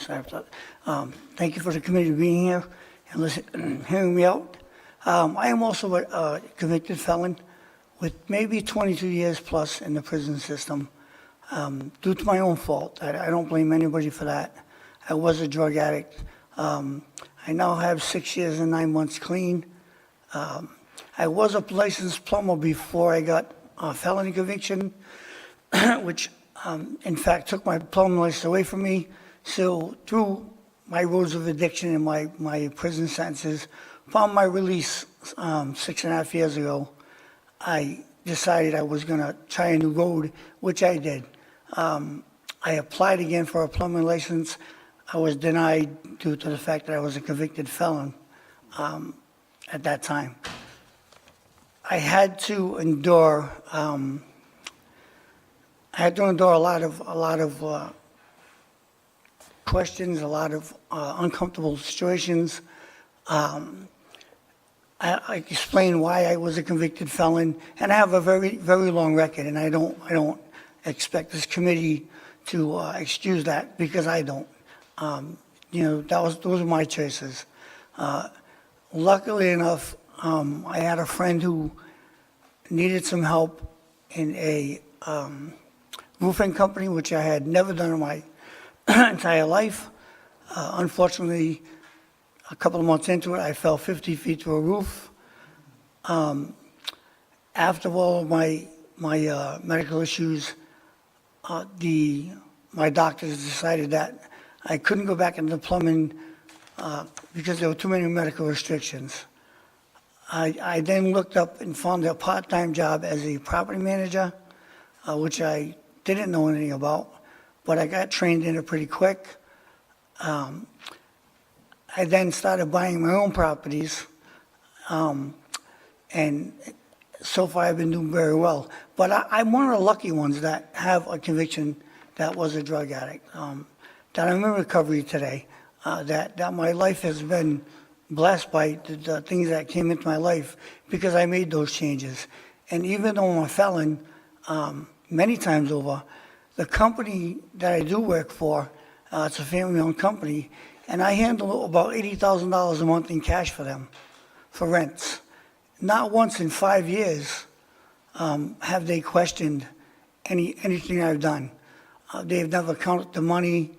sorry for that. Thank you for the committee being here and hearing me out. I am also a convicted felon with maybe 22 years plus in the prison system. Due to my own fault. I don't blame anybody for that. I was a drug addict. I now have 6 years and 9 months clean. I was a licensed plumber before I got a felony conviction, which in fact took my plumbing license away from me. So through my roads of addiction and my prison sentences, upon my release 6.5 years ago, I decided I was going to try a new road, which I did. I applied again for a plumbing license. I was denied due to the fact that I was a convicted felon at that time. I had to endure a lot of questions, a lot of uncomfortable situations. I explained why I was a convicted felon, and I have a very, very long record, and I don't expect this committee to excuse that, because I don't. Those were my choices. Luckily enough, I had a friend who needed some help in a roofing company, which I had never done in my entire life. Unfortunately, a couple of months into it, I fell 50 feet through a roof. After all of my medical issues, my doctors decided that I couldn't go back into plumbing because there were too many medical restrictions. I then looked up and found a part-time job as a property manager, which I didn't know anything about, but I got trained in it pretty quick. I then started buying my own properties, and so far I've been doing very well. But I'm one of the lucky ones that have a conviction that was a drug addict, that I'm in recovery today, that my life has been blessed by the things that came into my life because I made those changes. And even though I'm a felon, many times over, the company that I do work for, it's a family-owned company, and I handle about $80,000 a month in cash for them, for rents. Not once in 5 years have they questioned anything I've done. They've never counted the money.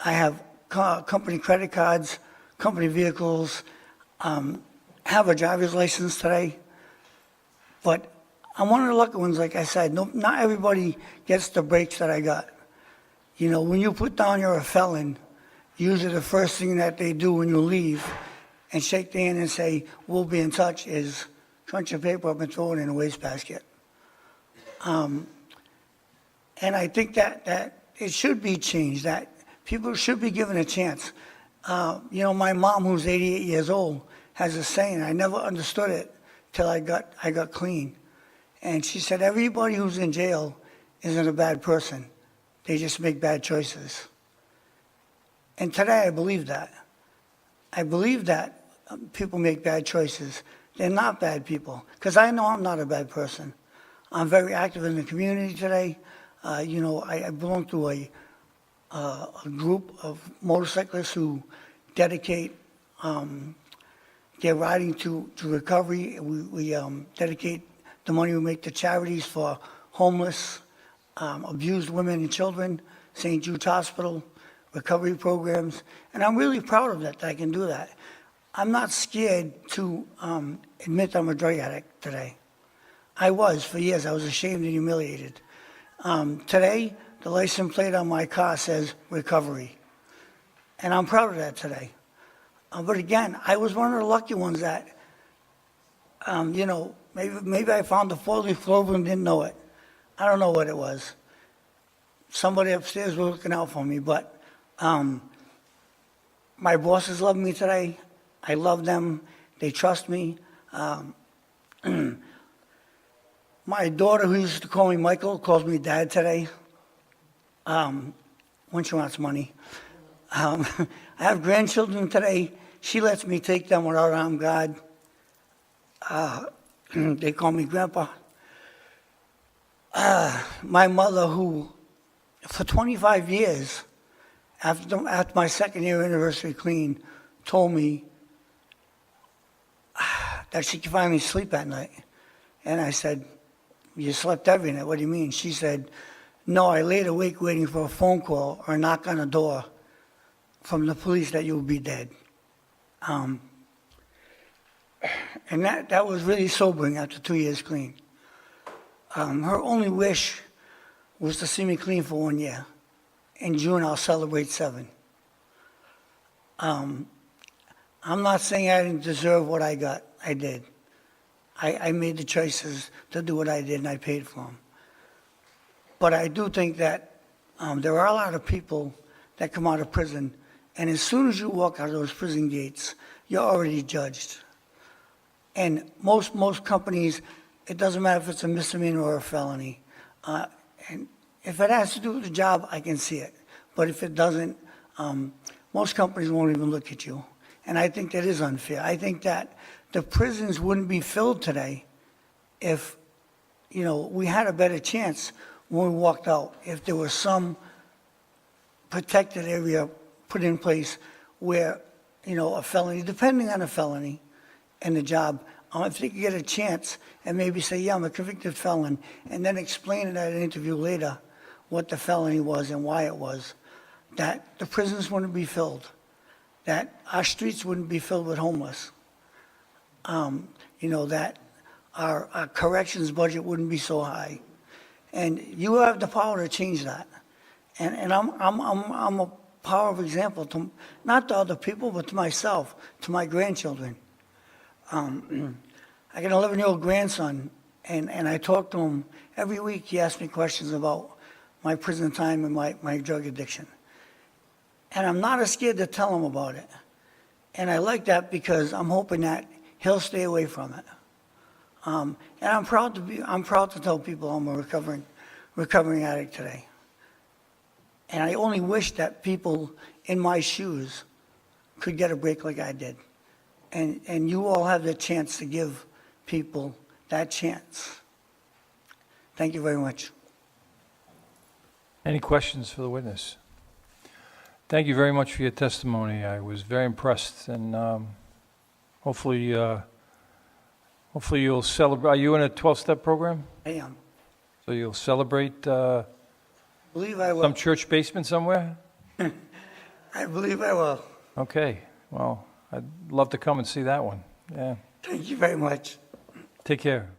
I have company credit cards, company vehicles, have a driver's license today. But I'm one of the lucky ones, like I said. Not everybody gets the breaks that I got. You know, when you put down you're a felon, usually the first thing that they do when you leave and shake the hand and say, we'll be in touch, is crunch your paper up and throw it in a wastebasket. And I think that it should be changed, that people should be given a chance. My mom, who's 88 years old, has a saying, I never understood it till I got clean. And she said, everybody who's in jail isn't a bad person. They just make bad choices. And today I believe that. I believe that people make bad choices. They're not bad people, because I know I'm not a bad person. I'm very active in the community today. I belong to a group of motorcyclists who dedicate their riding to recovery. We dedicate the money we make to charities for homeless, abused women and children, St. Jude's Hospital, recovery programs, and I'm really proud of that I can do that. I'm not scared to admit I'm a drug addict today. I was for years. I was ashamed and humiliated. Today, the license plate on my car says recovery, and I'm proud of that today. But again, I was one of the lucky ones that, maybe I found the four-leaf clover and didn't know it. I don't know what it was. Somebody upstairs was looking out for me, but my bosses love me today. I love them. They trust me. My daughter, who used to call me Michael, calls me Dad today when she wants money. I have grandchildren today. She lets me take them without armed guard. They call me Grandpa. My mother, who for 25 years after my second year anniversary clean, told me that she could finally sleep at night. And I said, "You slept every night, what do you mean?" She said, "No, I laid awake waiting for a phone call or a knock on the door from the police that you'll be dead." And that was really sobering after 2 years clean. Her only wish was to see me clean for 1 year. In June, I'll celebrate 7. I'm not saying I didn't deserve what I got. I did. I made the choices to do what I did, and I paid for them. But I do think that there are a lot of people that come out of prison, and as soon as you walk out of those prison gates, you're already judged. And most companies, it doesn't matter if it's a misdemeanor or a felony. And if it has to do with the job, I can see it. But if it doesn't, most companies won't even look at you. And I think that is unfair. I think that the prisons wouldn't be filled today if, we had a better chance when we walked out. If there was some protected area put in place where, a felony, depending on a felony and the job, if they could get a chance and maybe say, "Yeah, I'm a convicted felon," and then explain it at an interview later what the felony was and why it was, that the prisons wouldn't be filled, that our streets wouldn't be filled with homeless, that our corrections budget wouldn't be so high. And you have the power to change that. And I'm a power of example to not to other people, but to myself, to my grandchildren. I got an 11-year-old grandson, and I talk to him every week. He asks me questions about my prison time and my drug addiction. And I'm not as scared to tell him about it. And I like that because I'm hoping that he'll stay away from it. And I'm proud to tell people I'm a recovering addict today. And I only wish that people in my shoes could get a break like I did. And you all have the chance to give people that chance. Thank you very much. Any questions for the witness? Thank you very much for your testimony. I was very impressed, and hopefully you'll celebrate. Are you in a 12-step program? I am. So you'll celebrate Believe I will. some church basement somewhere? I believe I will. Okay. Well, I'd love to come and see that one. Yeah. Thank you very much. Take care.